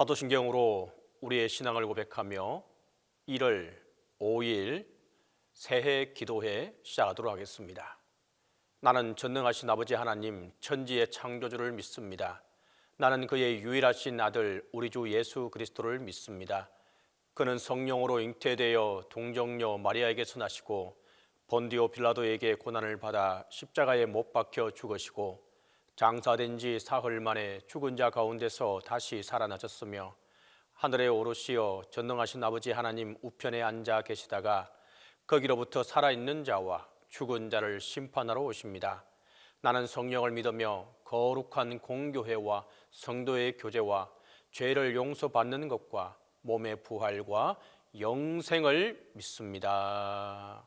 사도신경으로 우리의 신앙을 고백하며 1월 5일 새해 기도회 시작하도록 하겠습니다. 나는 전능하신 아버지 하나님 천지의 창조주를 믿습니다. 나는 그의 유일하신 아들 우리 주 예수 그리스도를 믿습니다. 그는 성령으로 잉태되어 동정녀 마리아에게서 나시고 본디오 빌라도에게 고난을 받아 십자가에 못 박혀 죽으시고 장사된 지 사흘 만에 죽은 자 가운데서 다시 살아나셨으며 하늘에 오르시어 전능하신 아버지 하나님 우편에 앉아 계시다가 거기로부터 살아있는 자와 죽은 자를 심판하러 오십니다. 나는 성령을 믿으며 거룩한 공교회와 성도의 교제와 죄를 용서받는 것과 몸의 부활과 영생을 믿습니다.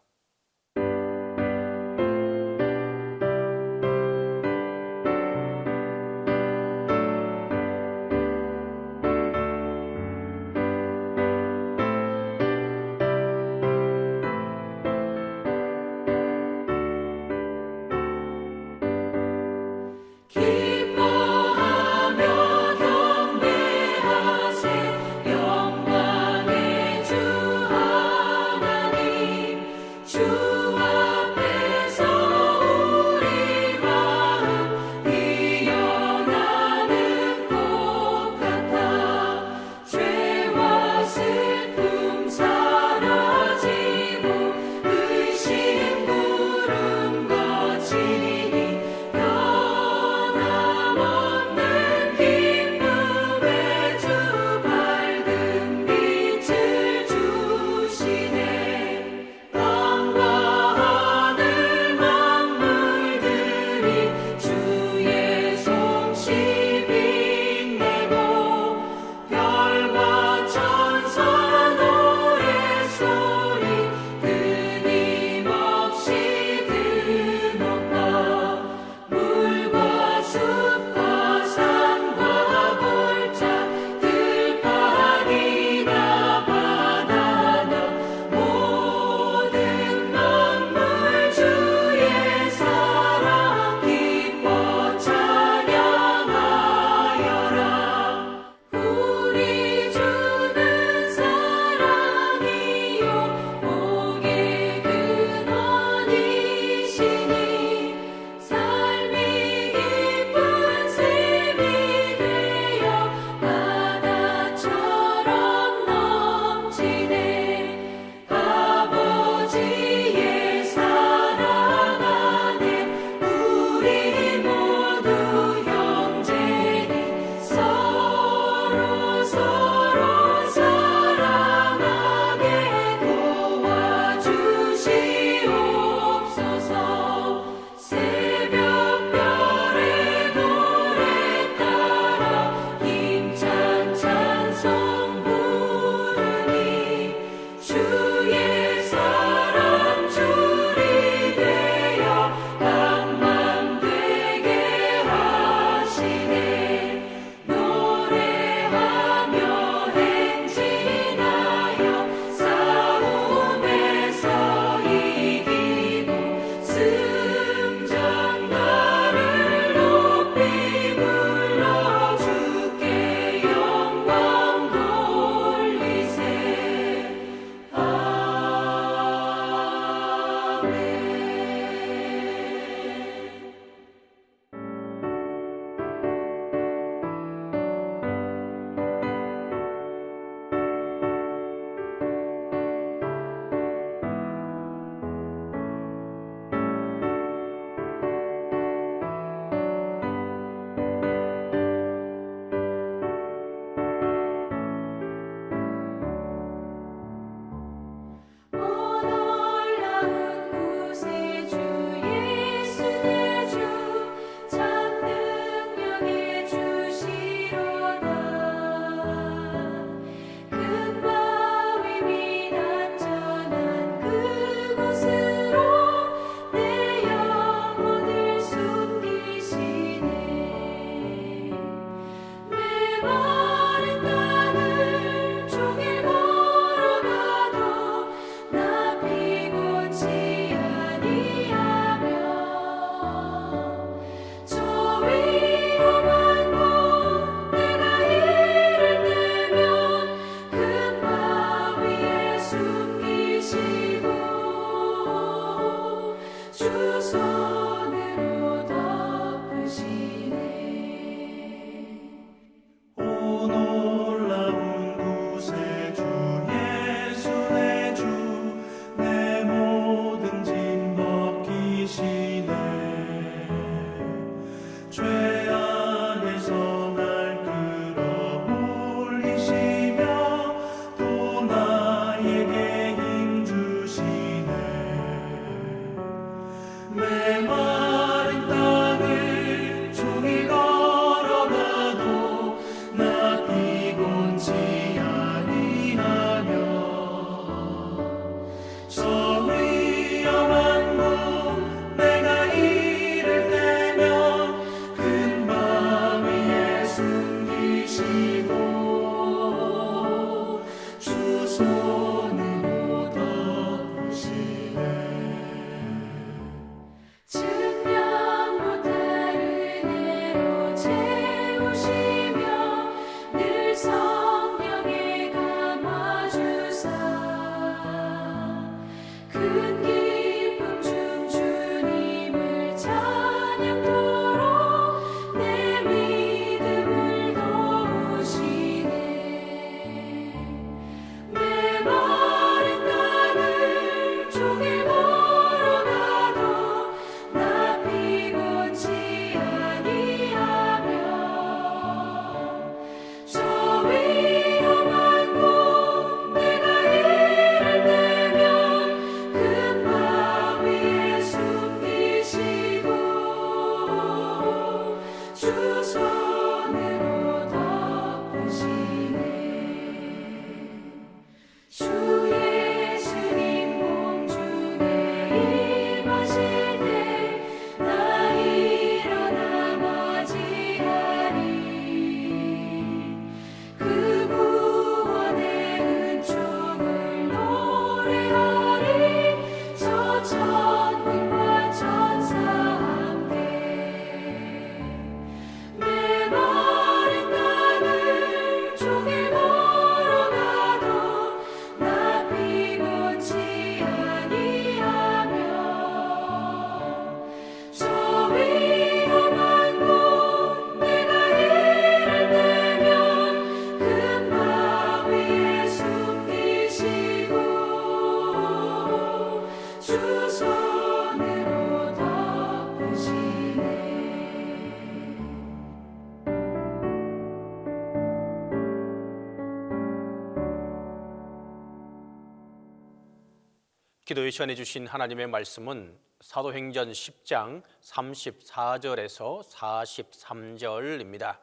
기도에 시연해 주신 하나님의 말씀은 사도행전 10장 34절에서 43절입니다.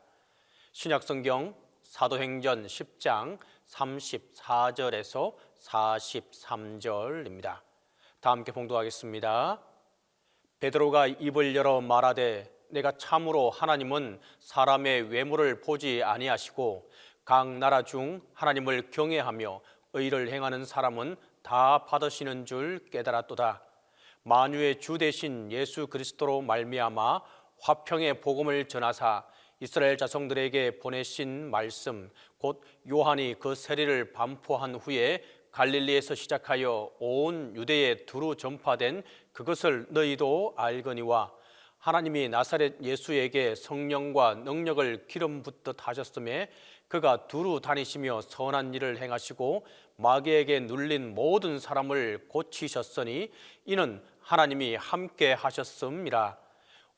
신약성경 사도행전 10장 34절에서 43절입니다. 다 함께 봉독하겠습니다. 베드로가 입을 열어 말하되 내가 참으로 하나님은 사람의 외모를 보지 아니하시고 각 나라 중 하나님을 경외하며 의를 행하는 사람은 다 받으시는 줄 깨달았도다. 만유의 주 되신 예수 그리스도로 말미암아 화평의 복음을 전하사 이스라엘 자손들에게 보내신 말씀 곧 요한이 그 세례를 반포한 후에 갈릴리에서 시작하여 온 유대에 두루 전파된 그것을 너희도 알거니와 하나님이 나사렛 예수에게 성령과 능력을 기름 붓듯 하셨음에 그가 두루 다니시며 선한 일을 행하시고 마귀에게 눌린 모든 사람을 고치셨으니 이는 하나님이 함께 하셨음이라.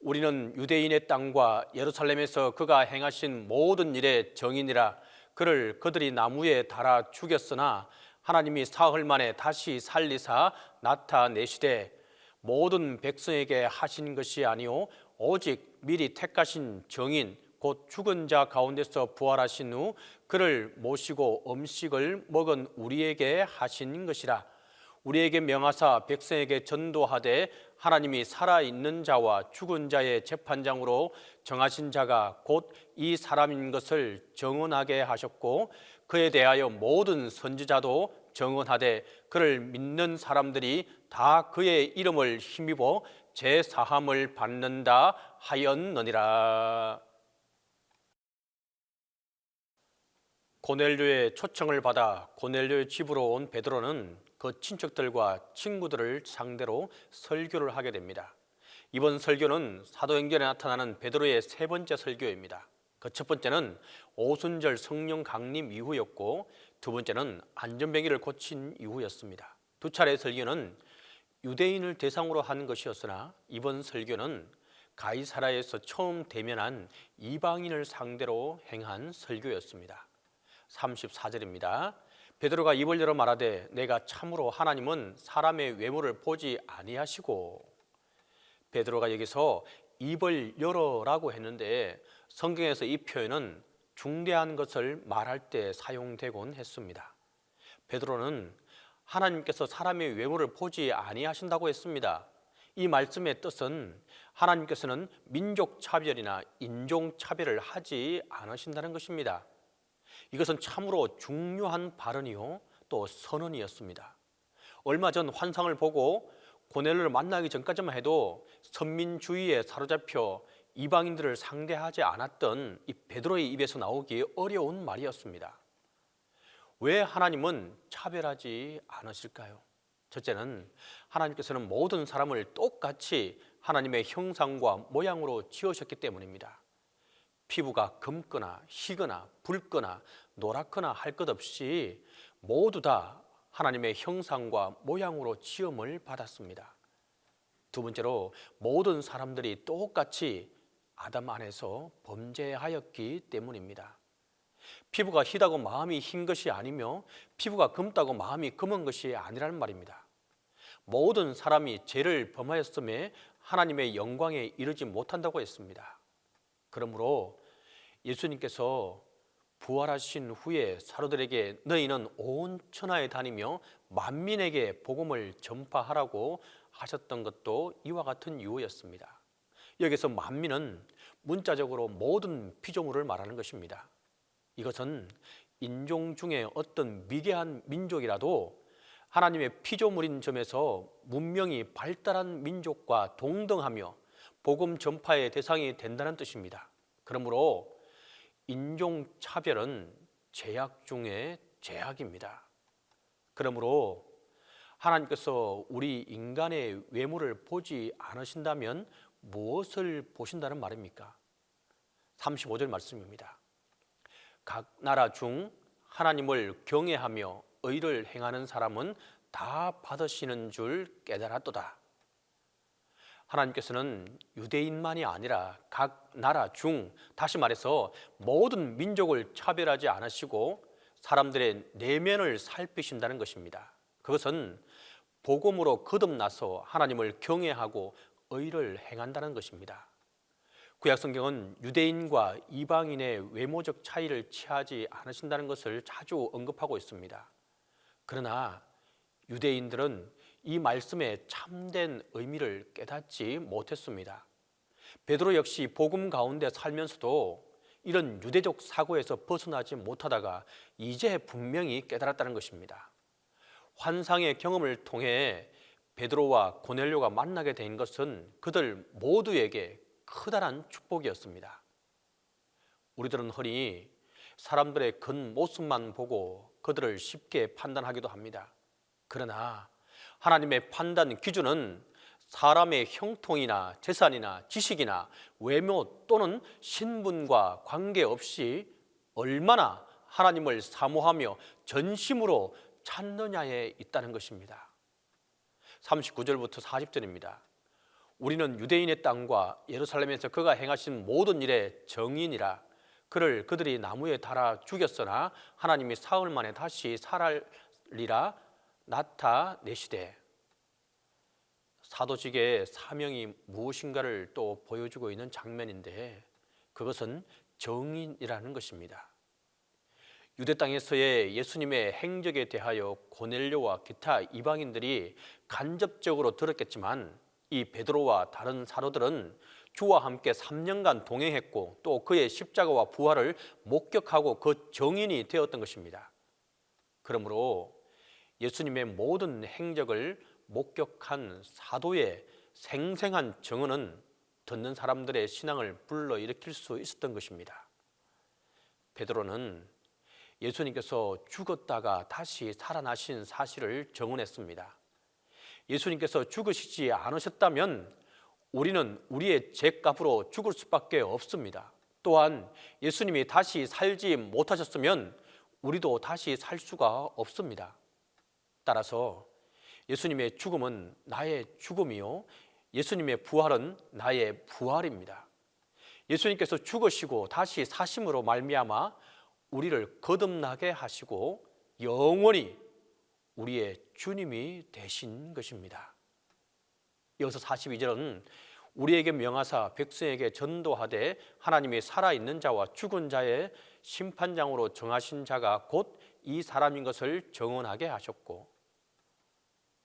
우리는 유대인의 땅과 예루살렘에서 그가 행하신 모든 일의 정인이라. 그를 그들이 나무에 달아 죽였으나 하나님이 사흘 만에 다시 살리사 나타내시되 모든 백성에게 하신 것이 아니요 오직 미리 택하신 정인 곧 죽은 자 가운데서 부활하신 후 그를 모시고 음식을 먹은 우리에게 하신 것이라. 우리에게 명하사 백성에게 전도하되 하나님이 살아있는 자와 죽은 자의 재판장으로 정하신 자가 곧 이 사람인 것을 정언하게 하셨고 그에 대하여 모든 선지자도 정언하되 그를 믿는 사람들이 다 그의 이름을 힘입어 제사함을 받는다 하였느니라. 고넬료의 초청을 받아 고넬료의 집으로 온 베드로는 그 친척들과 친구들을 상대로 설교를 하게 됩니다. 이번 설교는 사도행전에 나타나는 베드로의 세 번째 설교입니다. 그 첫 번째는 오순절 성령 강림 이후였고 두 번째는 안전병기를 고친 이후였습니다. 두 차례 설교는 유대인을 대상으로 한 것이었으나 이번 설교는 가이사라에서 처음 대면한 이방인을 상대로 행한 설교였습니다. 34절입니다. 베드로가 입을 열어 말하되 내가 참으로 하나님은 사람의 외모를 보지 아니하시고. 베드로가 여기서 입을 열어라고 했는데 성경에서 이 표현은 중대한 것을 말할 때 사용되곤 했습니다. 베드로는 하나님께서 사람의 외모를 보지 아니하신다고 했습니다. 이 말씀의 뜻은 하나님께서는 민족 차별이나 인종 차별을 하지 않으신다는 것입니다. 이것은 참으로 중요한 발언이요 또 선언이었습니다. 얼마 전 환상을 보고 고넬료를 만나기 전까지만 해도 선민주의에 사로잡혀 이방인들을 상대하지 않았던 이 베드로의 입에서 나오기 어려운 말이었습니다. 왜 하나님은 차별하지 않으실까요? 첫째는 하나님께서는 모든 사람을 똑같이 하나님의 형상과 모양으로 지으셨기 때문입니다. 피부가 검거나 희거나 붉거나 노랗거나 할 것 없이 모두 다 하나님의 형상과 모양으로 지음을 받았습니다. 두 번째로 모든 사람들이 똑같이 아담 안에서 범죄하였기 때문입니다. 피부가 희다고 마음이 흰 것이 아니며 피부가 검다고 마음이 검은 것이 아니라는 말입니다. 모든 사람이 죄를 범하였음에 하나님의 영광에 이르지 못한다고 했습니다. 그러므로 예수님께서 부활하신 후에 사도들에게 너희는 온 천하에 다니며 만민에게 복음을 전파하라고 하셨던 것도 이와 같은 이유였습니다. 여기서 만민은 문자적으로 모든 피조물을 말하는 것입니다. 이것은 인종 중에 어떤 미개한 민족이라도 하나님의 피조물인 점에서 문명이 발달한 민족과 동등하며 복음 전파의 대상이 된다는 뜻입니다. 그러므로 인종차별은 죄악 중에 죄악입니다. 그러므로 하나님께서 우리 인간의 외모를 보지 않으신다면 무엇을 보신다는 말입니까? 35절 말씀입니다. 각 나라 중 하나님을 경외하며 의를 행하는 사람은 다 받으시는 줄 깨달았도다. 하나님께서는 유대인만이 아니라 각 나라 중, 다시 말해서 모든 민족을 차별하지 않으시고 사람들의 내면을 살피신다는 것입니다. 그것은 복음으로 거듭나서 하나님을 경외하고 의를 행한다는 것입니다. 구약 성경은 유대인과 이방인의 외모적 차이를 취하지 않으신다는 것을 자주 언급하고 있습니다. 그러나 유대인들은 이 말씀의 참된 의미를 깨닫지 못했습니다. 베드로 역시 복음 가운데 살면서도 이런 유대적 사고에서 벗어나지 못하다가 이제 분명히 깨달았다는 것입니다. 환상의 경험을 통해 베드로와 고넬료가 만나게 된 것은 그들 모두에게 커다란 축복이었습니다. 우리들은 흔히 사람들의 겉모습만 보고 그들을 쉽게 판단하기도 합니다. 그러나 하나님의 판단 기준은 사람의 형통이나 재산이나 지식이나 외모 또는 신분과 관계없이 얼마나 하나님을 사모하며 전심으로 찾느냐에 있다는 것입니다. 39절부터 40절입니다. 우리는 유대인의 땅과 예루살렘에서 그가 행하신 모든 일의 정인이라. 그를 그들이 나무에 달아 죽였으나 하나님이 사흘 만에 다시 살리라 나타내시되. 사도직의 사명이 무엇인가를 또 보여주고 있는 장면인데 그것은 정인이라는 것입니다. 유대 땅에서의 예수님의 행적에 대하여 고넬료와 기타 이방인들이 간접적으로 들었겠지만 이 베드로와 다른 사도들은 주와 함께 3년간 동행했고 또 그의 십자가와 부활을 목격하고 그 정인이 되었던 것입니다. 그러므로 예수님의 모든 행적을 목격한 사도의 생생한 증언은 듣는 사람들의 신앙을 불러일으킬 수 있었던 것입니다. 베드로는 예수님께서 죽었다가 다시 살아나신 사실을 증언했습니다. 예수님께서 죽으시지 않으셨다면 우리는 우리의 죄값으로 죽을 수밖에 없습니다. 또한 예수님이 다시 살지 못하셨으면 우리도 다시 살 수가 없습니다. 따라서 예수님의 죽음은 나의 죽음이요 예수님의 부활은 나의 부활입니다. 예수님께서 죽으시고 다시 사심으로 말미암아 우리를 거듭나게 하시고 영원히 우리의 주님이 되신 것입니다. 이어서 42절은 우리에게 명하사 백성에게 전도하되 하나님이 살아있는 자와 죽은 자의 심판장으로 정하신 자가 곧 이 사람인 것을 증언하게 하셨고.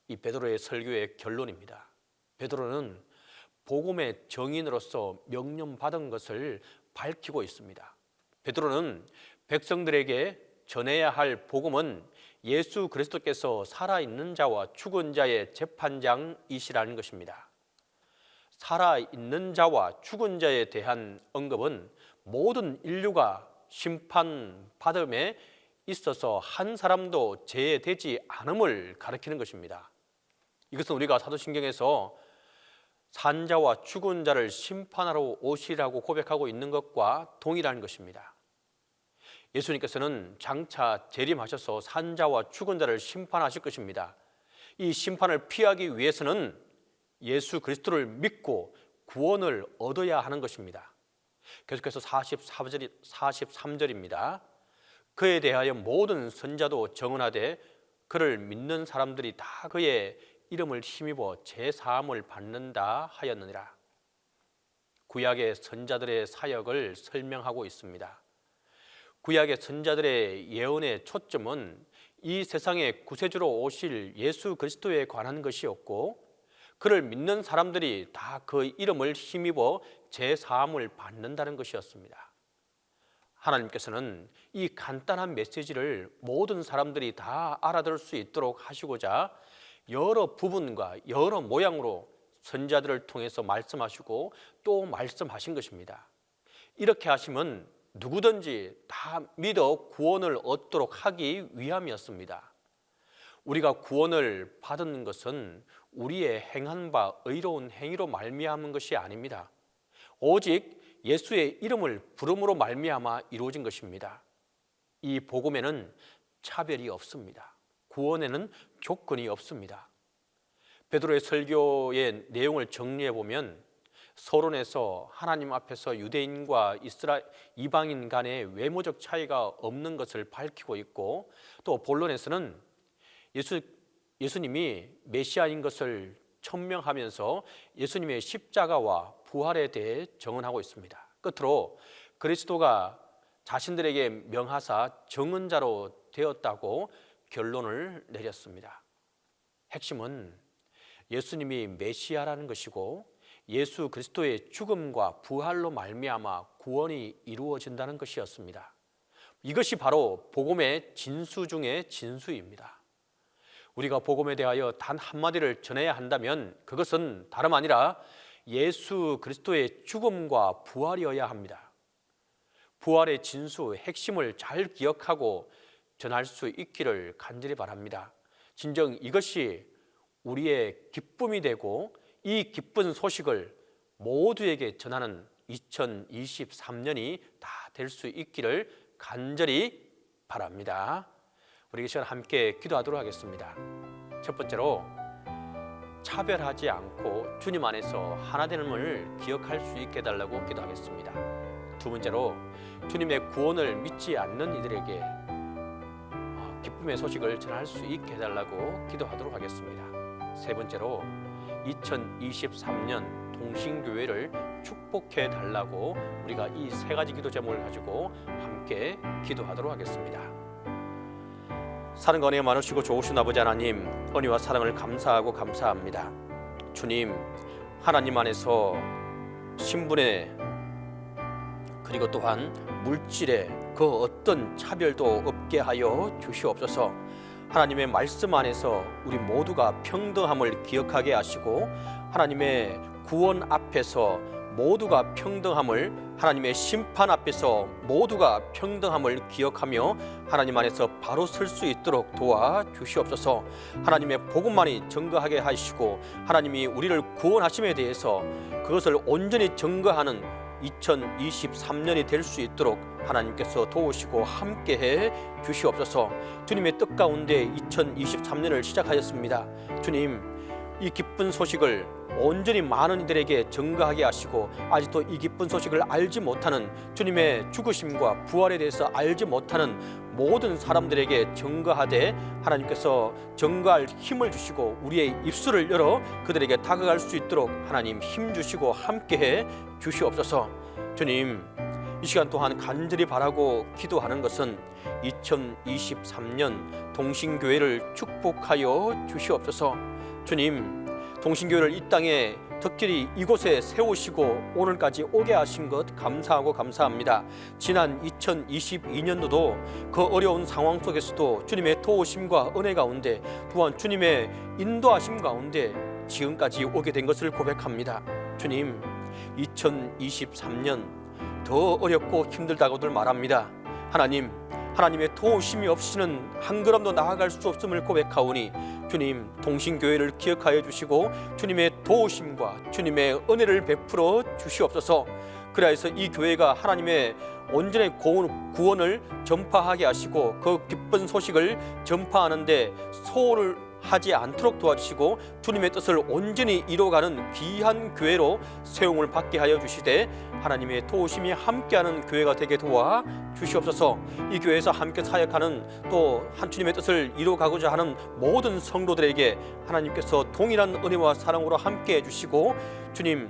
이 베드로의 설교의 결론입니다. 베드로는 복음의 정인으로서 명령받은 것을 밝히고 있습니다. 베드로는 백성들에게 전해야 할 복음은 예수 그리스도께서 살아있는 자와 죽은 자의 재판장이시라는 것입니다. 살아있는 자와 죽은 자에 대한 언급은 모든 인류가 심판받음에 있어서 한 사람도 제외되지 않음을 가리키는 것입니다. 이것은 우리가 사도신경에서 산자와 죽은 자를 심판하러 오시라고 고백하고 있는 것과 동일한 것입니다. 예수님께서는 장차 재림하셔서 산자와 죽은 자를 심판하실 것입니다. 이 심판을 피하기 위해서는 예수 그리스도를 믿고 구원을 얻어야 하는 것입니다. 계속해서 43절입니다. 그에 대하여 모든 선자도 증언하되 그를 믿는 사람들이 다 그의 이름을 힘입어 제사함을 받는다 하였느니라. 구약의 선자들의 사역을 설명하고 있습니다. 구약의 선자들의 예언의 초점은 이 세상의 구세주로 오실 예수 그리스도에 관한 것이었고 그를 믿는 사람들이 다 그 이름을 힘입어 제사함을 받는다는 것이었습니다. 하나님께서는 이 간단한 메시지를 모든 사람들이 다 알아들을 수 있도록 하시고자 여러 부분과 여러 모양으로 선자들을 통해서 말씀하시고 또 말씀하신 것입니다. 이렇게 하시면 누구든지 다 믿어 구원을 얻도록 하기 위함이었습니다. 우리가 구원을 받은 것은 우리의 행한 바 의로운 행위로 말미암은 것이 아닙니다. 오직 예수의 이름을 부름으로 말미암아 이루어진 것입니다. 이 복음에는 차별이 없습니다. 구원에는 조건이 없습니다. 베드로의 설교의 내용을 정리해 보면 서론에서 하나님 앞에서 유대인과 이방인 간의 외모적 차이가 없는 것을 밝히고 있고 또 본론에서는 예수님이 메시아인 것을 천명하면서 예수님의 십자가와 부활에 대해 정언하고 있습니다. 끝으로 그리스도가 자신들에게 명하사 정언자로 되었다고 결론을 내렸습니다. 핵심은 예수님이 메시아라는 것이고 예수 그리스도의 죽음과 부활로 말미암아 구원이 이루어진다는 것이었습니다. 이것이 바로 복음의 진수 중의 진수입니다. 우리가 복음에 대하여 단 한마디를 전해야 한다면 그것은 다름 아니라 예수 그리스도의 죽음과 부활이어야 합니다. 부활의 진수, 핵심을 잘 기억하고 전할 수 있기를 간절히 바랍니다. 진정 이것이 우리의 기쁨이 되고 이 기쁜 소식을 모두에게 전하는 2023년이 다 될 수 있기를 간절히 바랍니다. 우리 이 시간 함께 기도하도록 하겠습니다. 첫 번째로 차별하지 않고 주님 안에서 하나 됨을 기억할 수 있게 해달라고 기도하겠습니다. 두 번째로 주님의 구원을 믿지 않는 이들에게 기쁨의 소식을 전할 수 있게 해달라고 기도하도록 하겠습니다. 세 번째로 2023년 동신교회를 축복해 달라고 우리가 이 세 가지 기도 제목을 가지고 함께 기도하도록 하겠습니다. 사랑과 은혜가 많으시고 좋으신 아버지 하나님, 은혜와 사랑을 감사하고 감사합니다. 주님, 하나님 안에서 신분에 그리고 또한 물질에 그 어떤 차별도 없게 하여 주시옵소서. 하나님의 말씀 안에서 우리 모두가 평등함을 기억하게 하시고 하나님의 구원 앞에서 모두가 평등함을, 하나님의 심판 앞에서 모두가 평등함을 기억하며 하나님 안에서 바로 설 수 있도록 도와주시옵소서. 하나님의 복음만이 증거하게 하시고 하나님이 우리를 구원하심에 대해서 그것을 온전히 증거하는 2023년이 될 수 있도록 하나님께서 도우시고 함께해 주시옵소서. 주님의 뜻 가운데 2023년을 시작하였습니다. 주님, 이 기쁜 소식을 온전히 많은 이들에게 증거하게 하시고 아직도 이 기쁜 소식을 알지 못하는, 주님의 죽으심과 부활에 대해서 알지 못하는 모든 사람들에게 증거하되 하나님께서 증거할 힘을 주시고 우리의 입술을 열어 그들에게 다가갈 수 있도록 하나님 힘 주시고 함께해 주시옵소서. 주님, 이 시간 동안 간절히 바라고 기도하는 것은 2023년 동신교회를 축복하여 주시옵소서. 주님, 동신교회를 이 땅에 특별히 이곳에 세우시고 오늘까지 오게 하신 것 감사하고 감사합니다. 지난 2022년도도 그 어려운 상황 속에서도 주님의 도우심과 은혜 가운데 또한 주님의 인도하심 가운데 지금까지 오게 된 것을 고백합니다. 주님, 2023년 더 어렵고 힘들다고들 말합니다. 하나님, 하나님의 도우심이 없이는 한 걸음도 나아갈 수 없음을 고백하오니 주님, 동신교회를 기억하여 주시고 주님의 도우심과 주님의 은혜를 베풀어 주시옵소서. 그래서 이 교회가 하나님의 온전한 구원을 전파하게 하시고 그 기쁜 소식을 전파하는데 소홀을 하지 않도록 도와주시고 주님의 뜻을 온전히 이루어가는 귀한 교회로 세움을 받게 하여 주시되 하나님의 도우심이 함께하는 교회가 되게 도와 주시옵소서. 이 교회에서 함께 사역하는 또 한 주님의 뜻을 이루어가고자 하는 모든 성도들에게 하나님께서 동일한 은혜와 사랑으로 함께해 주시고 주님,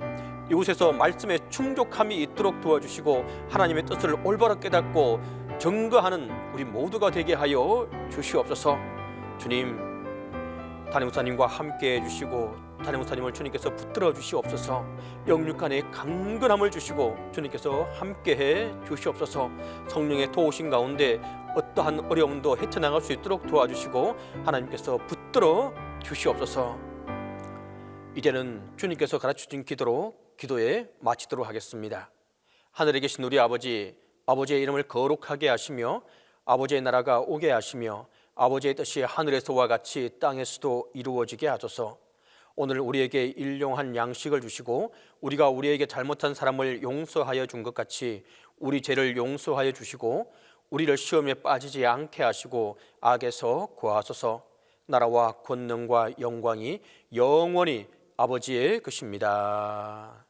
이곳에서 말씀의 충족함이 있도록 도와주시고 하나님의 뜻을 올바로 깨닫고 증거하는 우리 모두가 되게 하여 주시옵소서. 주님, 담임목사님과 함께 해주시고 담임목사님을 주님께서 붙들어 주시옵소서. 영육간에 강건함을 주시고 주님께서 함께해 주시옵소서. 성령의 도우심 가운데 어떠한 어려움도 헤쳐나갈 수 있도록 도와주시고 하나님께서 붙들어 주시옵소서. 이제는 주님께서 가르쳐주신 기도로 기도에 마치도록 하겠습니다. 하늘에 계신 우리 아버지, 아버지의 이름을 거룩하게 하시며 아버지의 나라가 오게 하시며 아버지의 뜻이 하늘에서와 같이 땅에서도 이루어지게 하소서. 오늘 우리에게 일용할 양식을 주시고 우리가 우리에게 잘못한 사람을 용서하여 준 것 같이 우리 죄를 용서하여 주시고 우리를 시험에 빠지지 않게 하시고 악에서 구하소서. 나라와 권능과 영광이 영원히 아버지의 것입니다.